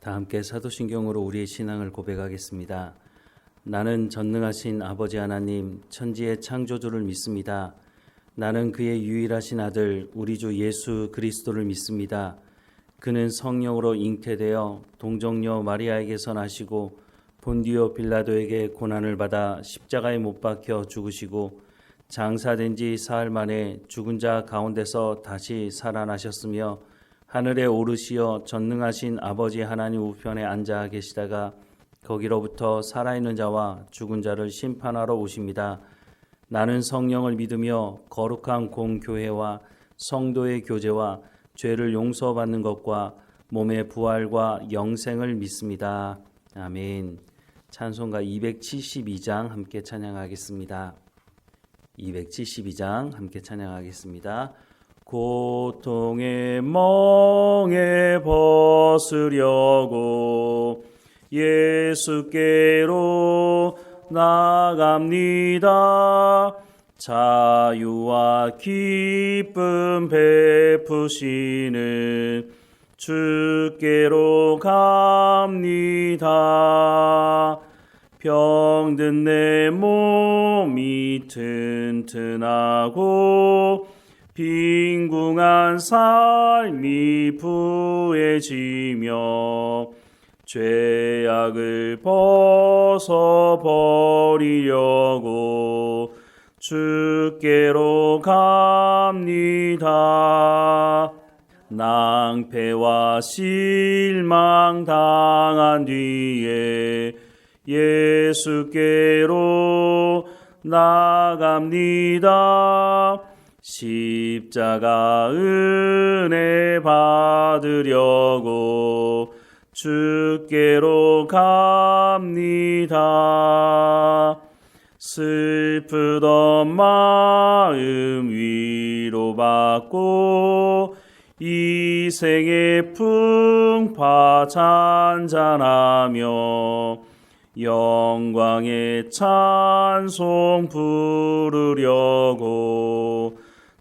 다 함께 사도신경으로 우리의 신앙을 고백하겠습니다. 나는 전능하신 아버지 하나님, 천지의 창조주를 믿습니다. 나는 그의 유일하신 아들, 우리 주 예수 그리스도를 믿습니다. 그는 성령으로 잉태되어 동정녀 마리아에게서 나시고 본디오 빌라도에게 고난을 받아 십자가에 못 박혀 죽으시고 장사된 지 사흘 만에 죽은 자 가운데서 다시 살아나셨으며 하늘에 오르시어 전능하신 아버지 하나님 우편에 앉아 계시다가 거기로부터 살아있는 자와 죽은 자를 심판하러 오십니다. 나는 성령을 믿으며 거룩한 공교회와 성도의 교제와 죄를 용서받는 것과 몸의 부활과 영생을 믿습니다. 아멘. 찬송가 272장 함께 찬양하겠습니다. 272장 함께 찬양하겠습니다. 고통의 멍에 벗으려고 예수께로 나갑니다. 자유와 기쁨 베푸시는 주께로 갑니다. 병든 내 몸이 튼튼하고 빈궁한 삶이 부해지며 죄악을 벗어버리려고 주께로 갑니다. 낭패와 실망 당한 뒤에 예수께로 나갑니다. 십자가 은혜 받으려고 주께로 갑니다. 슬프던 마음 위로받고 이 생의 풍파 잔잔하며 영광의 찬송 부르려고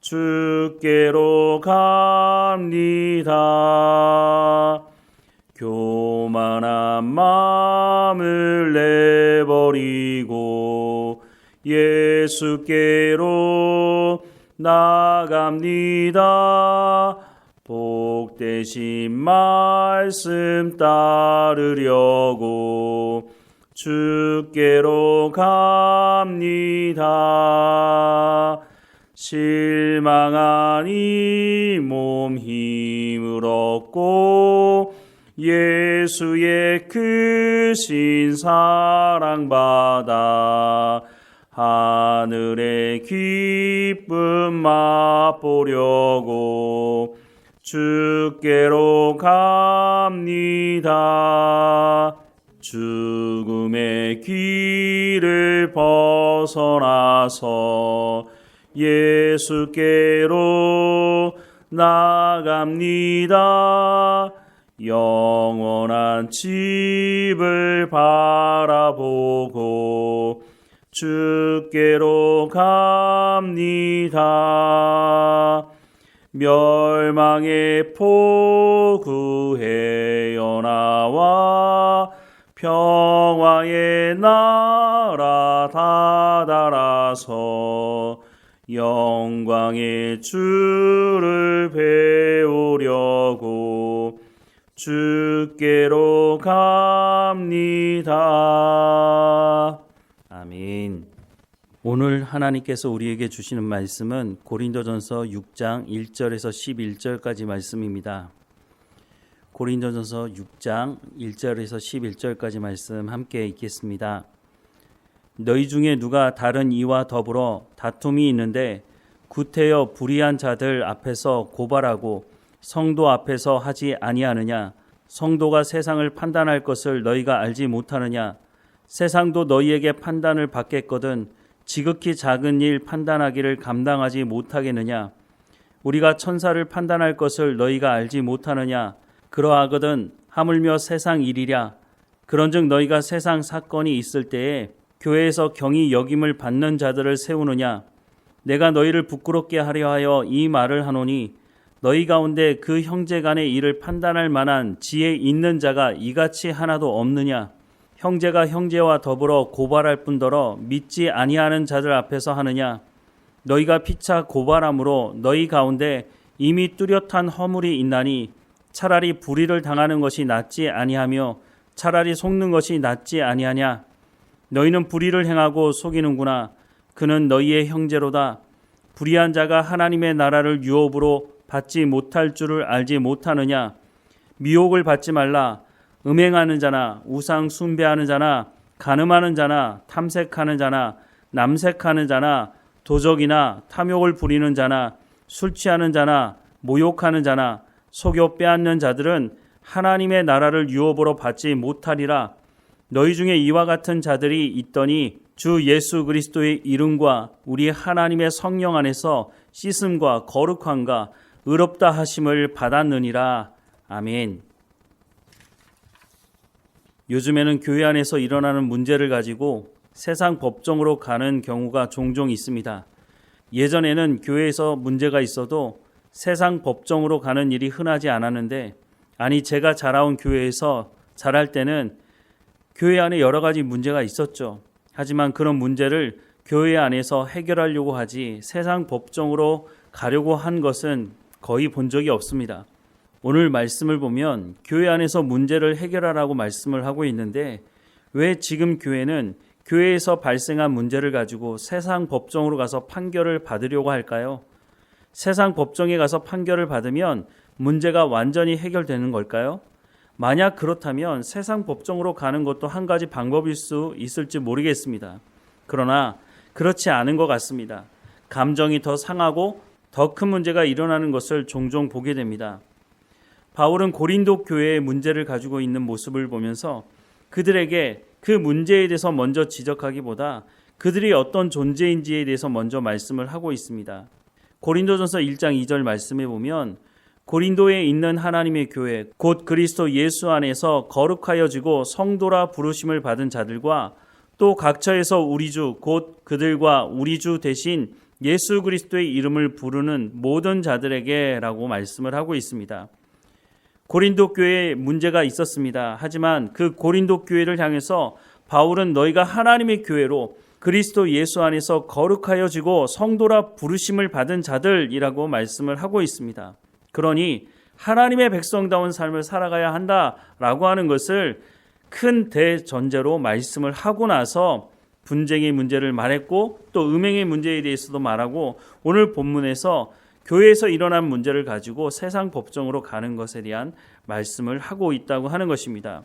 주께로 갑니다. 교만한 마음을 내버리고 예수께로 나갑니다. 복되신 말씀 따르려고 주께로 갑니다. 실망한 이 몸 힘을 얻고 예수의 크신 사랑 받아 하늘의 기쁨 맛보려고 주께로 갑니다. 죽음의 길을 벗어나서 예수께로 나갑니다. 영원한 집을 바라보고 주께로 갑니다. 멸망의 포구에 연하와 평화의 나라 다다라서 영광의 주를 배우려고 주께로 갑니다. 아멘. 오늘 하나님께서 우리에게 주시는 말씀은 고린도전서 6장 1절에서 11절까지 말씀입니다. 고린도전서 6장 1절에서 11절까지 말씀 함께 읽겠습니다. 너희 중에 누가 다른 이와 더불어 다툼이 있는데 구태여 불의한 자들 앞에서 고발하고 성도 앞에서 하지 아니하느냐? 성도가 세상을 판단할 것을 너희가 알지 못하느냐? 세상도 너희에게 판단을 받겠거든 지극히 작은 일 판단하기를 감당하지 못하겠느냐? 우리가 천사를 판단할 것을 너희가 알지 못하느냐? 그러하거든 하물며 세상 일이랴. 그런즉 너희가 세상 사건이 있을 때에 교회에서 경히 여김을 받는 자들을 세우느냐? 내가 너희를 부끄럽게 하려 하여 이 말을 하노니 너희 가운데 그 형제 간의 일을 판단할 만한 지혜 있는 자가 이같이 하나도 없느냐? 형제가 형제와 더불어 고발할 뿐더러 믿지 아니하는 자들 앞에서 하느냐? 너희가 피차 고발함으로 너희 가운데 이미 뚜렷한 허물이 있나니 차라리 불의를 당하는 것이 낫지 아니하며 차라리 속는 것이 낫지 아니하냐? 너희는 불의를 행하고 속이는구나. 그는 너희의 형제로다. 불의한 자가 하나님의 나라를 유업으로 받지 못할 줄을 알지 못하느냐? 미혹을 받지 말라. 음행하는 자나 우상 숭배하는 자나 간음하는 자나 탐색하는 자나 남색하는 자나 도적이나 탐욕을 부리는 자나 술 취하는 자나 모욕하는 자나 속여 빼앗는 자들은 하나님의 나라를 유업으로 받지 못하리라. 너희 중에 이와 같은 자들이 있더니 주 예수 그리스도의 이름과 우리 하나님의 성령 안에서 씻음과 거룩함과 의롭다 하심을 받았느니라. 아멘. 요즘에는 교회 안에서 일어나는 문제를 가지고 세상 법정으로 가는 경우가 종종 있습니다. 예전에는 교회에서 문제가 있어도 세상 법정으로 가는 일이 흔하지 않았는데, 아니 제가 자라온 교회에서 자랄 때는 교회 안에 여러 가지 문제가 있었죠. 하지만 그런 문제를 교회 안에서 해결하려고 하지 세상 법정으로 가려고 한 것은 거의 본 적이 없습니다. 오늘 말씀을 보면 교회 안에서 문제를 해결하라고 말씀을 하고 있는데, 왜 지금 교회는 교회에서 발생한 문제를 가지고 세상 법정으로 가서 판결을 받으려고 할까요? 세상 법정에 가서 판결을 받으면 문제가 완전히 해결되는 걸까요? 만약 그렇다면 세상 법정으로 가는 것도 한 가지 방법일 수 있을지 모르겠습니다. 그러나 그렇지 않은 것 같습니다. 감정이 더 상하고 더 큰 문제가 일어나는 것을 종종 보게 됩니다. 바울은 고린도 교회의 문제를 가지고 있는 모습을 보면서 그들에게 그 문제에 대해서 먼저 지적하기보다 그들이 어떤 존재인지에 대해서 먼저 말씀을 하고 있습니다. 고린도전서 1장 2절 말씀에 보면 고린도에 있는 하나님의 교회 곧 그리스도 예수 안에서 거룩하여지고 성도라 부르심을 받은 자들과 또 각처에서 우리 주 곧 그들과 우리 주 대신 예수 그리스도의 이름을 부르는 모든 자들에게 라고 말씀을 하고 있습니다. 고린도 교회에 문제가 있었습니다. 하지만 그 고린도 교회를 향해서 바울은 너희가 하나님의 교회로 그리스도 예수 안에서 거룩하여지고 성도라 부르심을 받은 자들이라고 말씀을 하고 있습니다. 그러니 하나님의 백성다운 삶을 살아가야 한다라고 하는 것을 큰 대전제로 말씀을 하고 나서 분쟁의 문제를 말했고 또 음행의 문제에 대해서도 말하고 오늘 본문에서 교회에서 일어난 문제를 가지고 세상 법정으로 가는 것에 대한 말씀을 하고 있다고 하는 것입니다.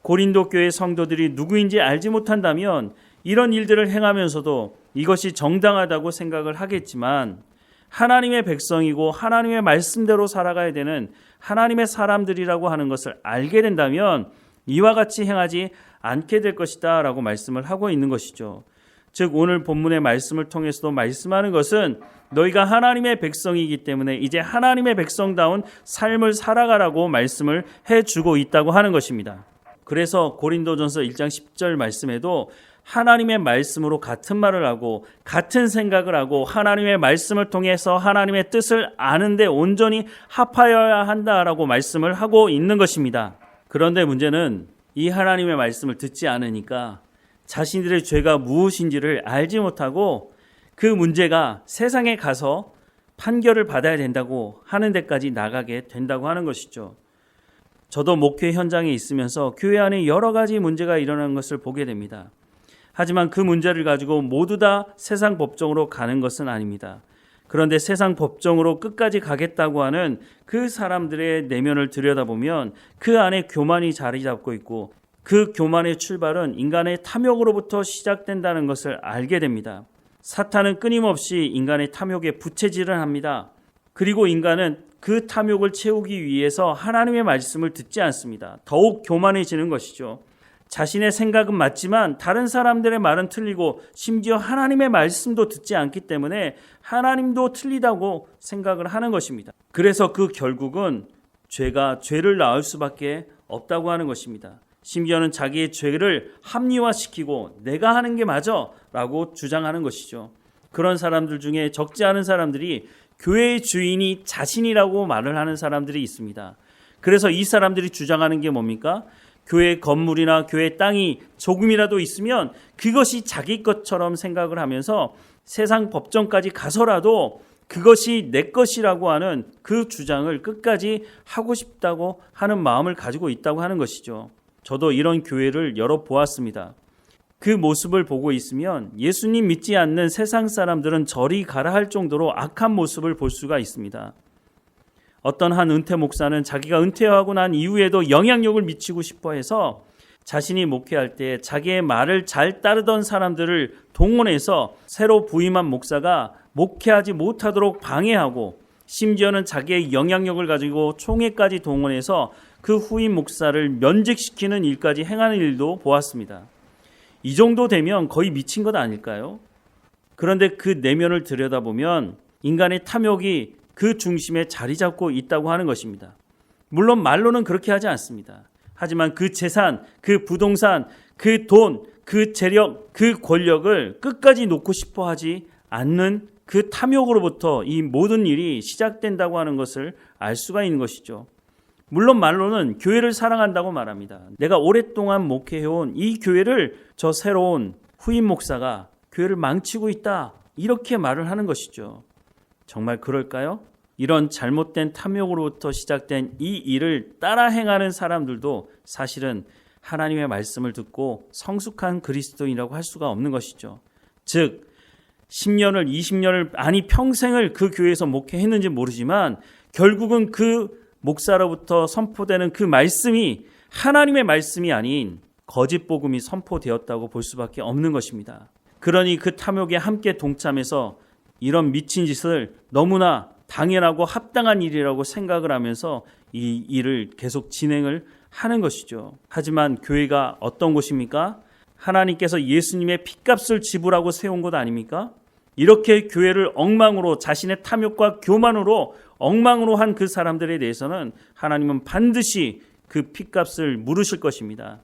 고린도 교회 성도들이 누구인지 알지 못한다면 이런 일들을 행하면서도 이것이 정당하다고 생각을 하겠지만 하나님의 백성이고 하나님의 말씀대로 살아가야 되는 하나님의 사람들이라고 하는 것을 알게 된다면 이와 같이 행하지 않게 될 것이다 라고 말씀을 하고 있는 것이죠. 즉 오늘 본문의 말씀을 통해서도 말씀하는 것은 너희가 하나님의 백성이기 때문에 이제 하나님의 백성다운 삶을 살아가라고 말씀을 해주고 있다고 하는 것입니다. 그래서 고린도전서 1장 10절 말씀에도 하나님의 말씀으로 같은 말을 하고 같은 생각을 하고 하나님의 말씀을 통해서 하나님의 뜻을 아는데 온전히 합하여야 한다라고 말씀을 하고 있는 것입니다. 그런데 문제는 이 하나님의 말씀을 듣지 않으니까 자신들의 죄가 무엇인지를 알지 못하고 그 문제가 세상에 가서 판결을 받아야 된다고 하는 데까지 나가게 된다고 하는 것이죠. 저도 목회 현장에 있으면서 교회 안에 여러 가지 문제가 일어나는 것을 보게 됩니다. 하지만 그 문제를 가지고 모두 다 세상 법정으로 가는 것은 아닙니다. 그런데 세상 법정으로 끝까지 가겠다고 하는 그 사람들의 내면을 들여다보면 그 안에 교만이 자리 잡고 있고 그 교만의 출발은 인간의 탐욕으로부터 시작된다는 것을 알게 됩니다. 사탄은 끊임없이 인간의 탐욕에 부채질을 합니다. 그리고 인간은 그 탐욕을 채우기 위해서 하나님의 말씀을 듣지 않습니다. 더욱 교만해지는 것이죠. 자신의 생각은 맞지만 다른 사람들의 말은 틀리고 심지어 하나님의 말씀도 듣지 않기 때문에 하나님도 틀리다고 생각을 하는 것입니다. 그래서 그 결국은 죄가 죄를 낳을 수밖에 없다고 하는 것입니다. 심지어는 자기의 죄를 합리화시키고 내가 하는 게 맞아 라고 주장하는 것이죠. 그런 사람들 중에 적지 않은 사람들이 교회의 주인이 자신이라고 말을 하는 사람들이 있습니다. 그래서 이 사람들이 주장하는 게 뭡니까? 교회 건물이나 교회 땅이 조금이라도 있으면 그것이 자기 것처럼 생각을 하면서 세상 법정까지 가서라도 그것이 내 것이라고 하는 그 주장을 끝까지 하고 싶다고 하는 마음을 가지고 있다고 하는 것이죠. 저도 이런 교회를 여러 보았습니다. 그 모습을 보고 있으면 예수님 믿지 않는 세상 사람들은 저리 가라 할 정도로 악한 모습을 볼 수가 있습니다. 어떤 한 은퇴 목사는 자기가 은퇴하고 난 이후에도 영향력을 미치고 싶어 해서 자신이 목회할 때 자기의 말을 잘 따르던 사람들을 동원해서 새로 부임한 목사가 목회하지 못하도록 방해하고 심지어는 자기의 영향력을 가지고 총회까지 동원해서 그 후임 목사를 면직시키는 일까지 행하는 일도 보았습니다. 이 정도 되면 거의 미친 것 아닐까요? 그런데 그 내면을 들여다보면 인간의 탐욕이 그 중심에 자리 잡고 있다고 하는 것입니다. 물론 말로는 그렇게 하지 않습니다. 하지만 그 재산, 그 부동산, 그 돈, 그 재력, 그 권력을 끝까지 놓고 싶어 하지 않는 그 탐욕으로부터 이 모든 일이 시작된다고 하는 것을 알 수가 있는 것이죠. 물론 말로는 교회를 사랑한다고 말합니다. 내가 오랫동안 목회해온 이 교회를 저 새로운 후임 목사가 교회를 망치고 있다, 이렇게 말을 하는 것이죠. 정말 그럴까요? 이런 잘못된 탐욕으로부터 시작된 이 일을 따라 행하는 사람들도 사실은 하나님의 말씀을 듣고 성숙한 그리스도인이라고 할 수가 없는 것이죠. 즉 10년을 20년을 아니 평생을 그 교회에서 목회했는지 모르지만 결국은 그 목사로부터 선포되는 그 말씀이 하나님의 말씀이 아닌 거짓 복음이 선포되었다고 볼 수밖에 없는 것입니다. 그러니 그 탐욕에 함께 동참해서 이런 미친 짓을 너무나 당연하고 합당한 일이라고 생각을 하면서 이 일을 계속 진행을 하는 것이죠. 하지만 교회가 어떤 곳입니까? 하나님께서 예수님의 핏값을 지불하고 세운 곳 아닙니까? 이렇게 교회를 엉망으로 자신의 탐욕과 교만으로 엉망으로 한 그 사람들에 대해서는 하나님은 반드시 그 핏값을 물으실 것입니다.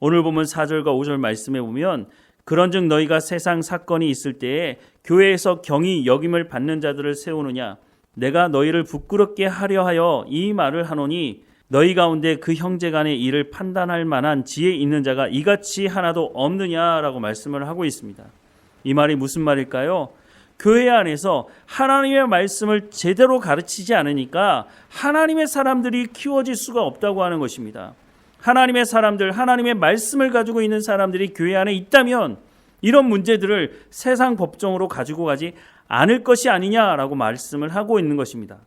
오늘 보면 4절과 5절 말씀에 보면 그런즉 너희가 세상 사건이 있을 때에 교회에서 경히 여김을 받는 자들을 세우느냐 내가 너희를 부끄럽게 하려 하여 이 말을 하노니 너희 가운데 그 형제 간의 일을 판단할 만한 지혜 있는 자가 이같이 하나도 없느냐라고 말씀을 하고 있습니다. 이 말이 무슨 말일까요? 교회 안에서 하나님의 말씀을 제대로 가르치지 않으니까 하나님의 사람들이 키워질 수가 없다고 하는 것입니다. 하나님의 사람들, 하나님의 말씀을 가지고 있는 사람들이 교회 안에 있다면 이런 문제들을 세상 법정으로 가지고 가지 않을 것이 아니냐라고 말씀을 하고 있는 것입니다.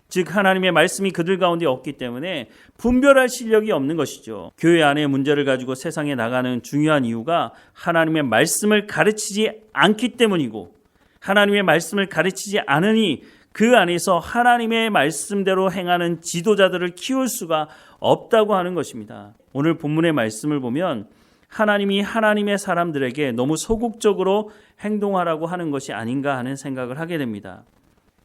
즉 하나님의 말씀이 그들 가운데 없기 때문에 분별할 실력이 없는 것이죠. 교회 안의 문제를 가지고 세상에 나가는 중요한 이유가 하나님의 말씀을 가르치지 않기 때문이고 하나님의 말씀을 가르치지 않으니 그 안에서 하나님의 말씀대로 행하는 지도자들을 키울 수가 없다고 하는 것입니다. 오늘 본문의 말씀을 보면 하나님이 하나님의 사람들에게 너무 소극적으로 행동하라고 하는 것이 아닌가 하는 생각을 하게 됩니다.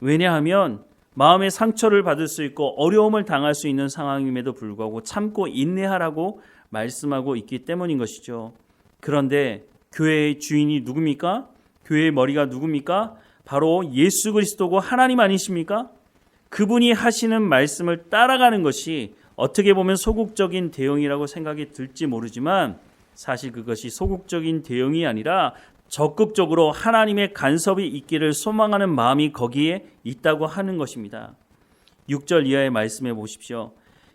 왜냐하면 마음의 상처를 받을 수 있고 어려움을 당할 수 있는 상황임에도 불구하고 참고 인내하라고 말씀하고 있기 때문인 것이죠. 그런데 교회의 주인이 누굽니까? 교회의 머리가 누굽니까? 바로 예수 그리스도고 하나님 아니십니까? 그분이 하시는 말씀을 따라가는 것이 어떻게 보면 소극적인 대응이라고 생각이 들지 모르지만 사실 그것이 소극적인 대응이 아니라 적극적으로 하나님의 간섭이 있기를 소망하는 마음이 거기에 있다고 하는 것입니다. 6절 이하의 말씀해 보십시오.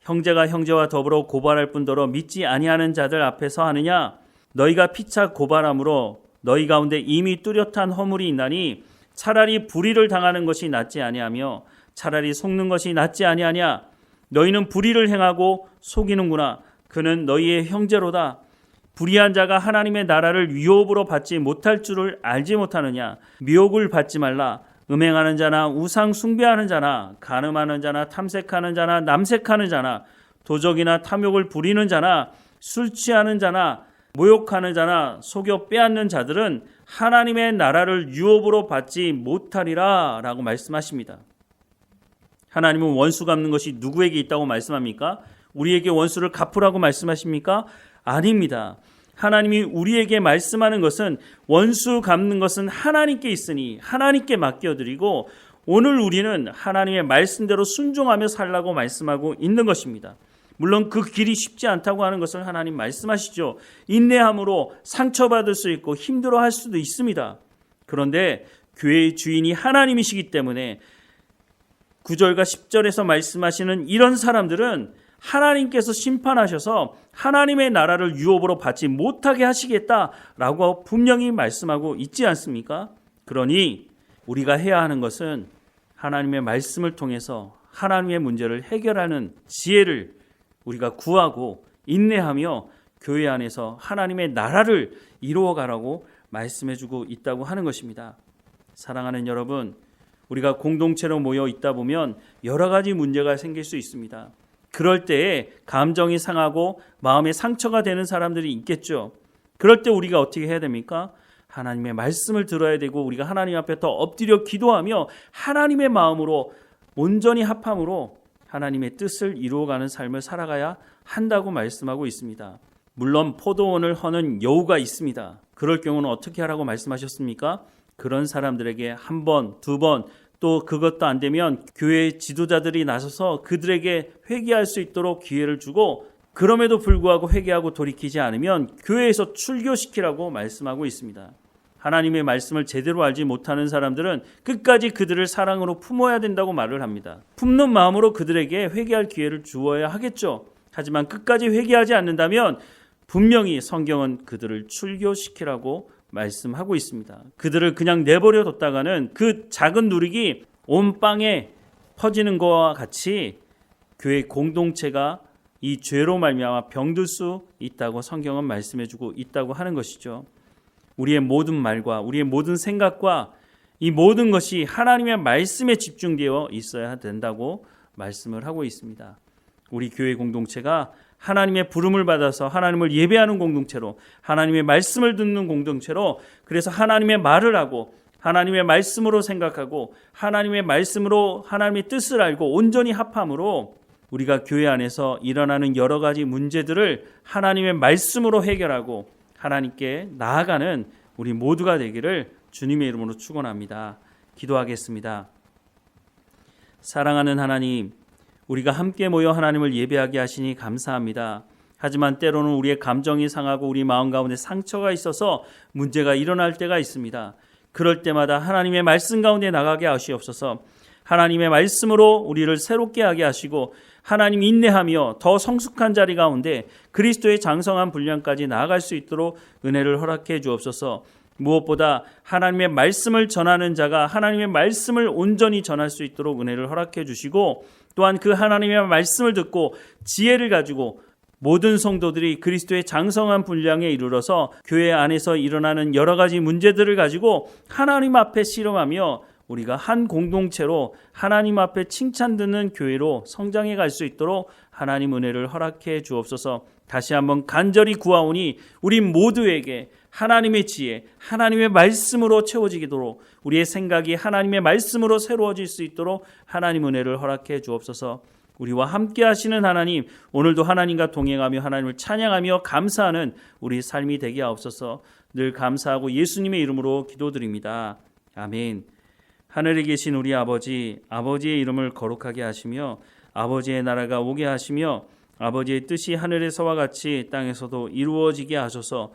형제가 형제와 더불어 고발할 뿐더러 믿지 아니하는 자들 앞에서 하느냐? 너희가 피차 고발함으로 너희 가운데 이미 뚜렷한 허물이 있나니 차라리 불의를 당하는 것이 낫지 아니하며 차라리 속는 것이 낫지 아니하냐? 너희는 불의를 행하고 속이는구나. 그는 너희의 형제로다. 불의한 자가 하나님의 나라를 유업으로 받지 못할 줄을 알지 못하느냐? 미혹을 받지 말라. 음행하는 자나 우상 숭배하는 자나 간음하는 자나 탐색하는 자나 남색하는 자나 도적이나 탐욕을 부리는 자나 술 취하는 자나 모욕하는 자나 속여 빼앗는 자들은 하나님의 나라를 유업으로 받지 못하리라 라고 말씀하십니다. 하나님은 원수 갚는 것이 누구에게 있다고 말씀합니까? 우리에게 원수를 갚으라고 말씀하십니까? 아닙니다. 하나님이 우리에게 말씀하는 것은 원수 갚는 것은 하나님께 있으니 하나님께 맡겨드리고 오늘 우리는 하나님의 말씀대로 순종하며 살라고 말씀하고 있는 것입니다. 물론 그 길이 쉽지 않다고 하는 것을 하나님 말씀하시죠. 인내함으로 상처받을 수 있고 힘들어할 수도 있습니다. 그런데 교회의 주인이 하나님이시기 때문에 9절과 10절에서 말씀하시는 이런 사람들은 하나님께서 심판하셔서 하나님의 나라를 유업으로 받지 못하게 하시겠다라고 분명히 말씀하고 있지 않습니까? 그러니 우리가 해야 하는 것은 하나님의 말씀을 통해서 하나님의 문제를 해결하는 지혜를 우리가 구하고 인내하며 교회 안에서 하나님의 나라를 이루어가라고 말씀해주고 있다고 하는 것입니다. 사랑하는 여러분, 우리가 공동체로 모여 있다 보면 여러 가지 문제가 생길 수 있습니다. 그럴 때에 감정이 상하고 마음에 상처가 되는 사람들이 있겠죠. 그럴 때 우리가 어떻게 해야 됩니까? 하나님의 말씀을 들어야 되고 우리가 하나님 앞에 더 엎드려 기도하며 하나님의 마음으로 온전히 합함으로 하나님의 뜻을 이루어가는 삶을 살아가야 한다고 말씀하고 있습니다. 물론 포도원을 허는 여우가 있습니다. 그럴 경우는 어떻게 하라고 말씀하셨습니까? 그런 사람들에게 한 번, 두 번, 또 그것도 안 되면 교회 지도자들이 나서서 그들에게 회개할 수 있도록 기회를 주고 그럼에도 불구하고 회개하고 돌이키지 않으면 교회에서 출교시키라고 말씀하고 있습니다. 하나님의 말씀을 제대로 알지 못하는 사람들은 끝까지 그들을 사랑으로 품어야 된다고 말을 합니다. 품는 마음으로 그들에게 회개할 기회를 주어야 하겠죠. 하지만 끝까지 회개하지 않는다면 분명히 성경은 그들을 출교시키라고 말씀하고 있습니다. 그들을 그냥 내버려 뒀다가는 그 작은 누룩이 온 땅에 퍼지는 것과 같이 교회 공동체가 이 죄로 말미암아 병들 수 있다고 성경은 말씀해주고 있다고 하는 것이죠. 우리의 모든 말과 우리의 모든 생각과 이 모든 것이 하나님의 말씀에 집중되어 있어야 된다고 말씀을 하고 있습니다. 우리 교회 공동체가 하나님의 부름을 받아서 하나님을 예배하는 공동체로, 하나님의 말씀을 듣는 공동체로, 그래서 하나님의 말을 하고 하나님의 말씀으로 생각하고 하나님의 말씀으로 하나님의 뜻을 알고 온전히 합함으로 우리가 교회 안에서 일어나는 여러 가지 문제들을 하나님의 말씀으로 해결하고 하나님께 나아가는 우리 모두가 되기를 주님의 이름으로 축원합니다. 기도하겠습니다. 사랑하는 하나님, 우리가 함께 모여 하나님을 예배하게 하시니 감사합니다. 하지만 때로는 우리의 감정이 상하고 우리 마음 가운데 상처가 있어서 문제가 일어날 때가 있습니다. 그럴 때마다 하나님의 말씀 가운데 나가게 하시옵소서. 하나님의 말씀으로 우리를 새롭게 하게 하시고 하나님 인내하며 더 성숙한 자리 가운데 그리스도의 장성한 분량까지 나아갈 수 있도록 은혜를 허락해 주옵소서. 무엇보다 하나님의 말씀을 전하는 자가 하나님의 말씀을 온전히 전할 수 있도록 은혜를 허락해 주시고 또한 그 하나님의 말씀을 듣고 지혜를 가지고 모든 성도들이 그리스도의 장성한 분량에 이르러서 교회 안에서 일어나는 여러 가지 문제들을 가지고 하나님 앞에 씨름하며 우리가 한 공동체로 하나님 앞에 칭찬 듣는 교회로 성장해 갈 수 있도록 하나님 은혜를 허락해 주옵소서. 다시 한번 간절히 구하오니 우리 모두에게 하나님의 지혜, 하나님의 말씀으로 채워지도록 우리의 생각이 하나님의 말씀으로 새로워질 수 있도록 하나님 은혜를 허락해 주옵소서. 우리와 함께 하시는 하나님, 오늘도 하나님과 동행하며 하나님을 찬양하며 감사하는 우리 삶이 되게 하옵소서. 늘 감사하고 예수님의 이름으로 기도드립니다. 아멘. 하늘에 계신 우리 아버지, 아버지의 이름을 거룩하게 하시며 아버지의 나라가 오게 하시며 아버지의 뜻이 하늘에서와 같이 땅에서도 이루어지게 하소서.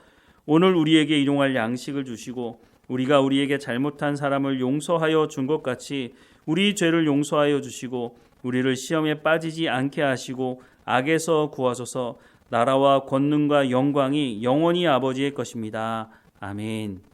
오늘 우리에게 일용할 양식을 주시고 우리가 우리에게 잘못한 사람을 용서하여 준 것 같이 우리 죄를 용서하여 주시고 우리를 시험에 빠지지 않게 하시고 악에서 구하소서. 나라와 권능과 영광이 영원히 아버지의 것입니다. 아멘.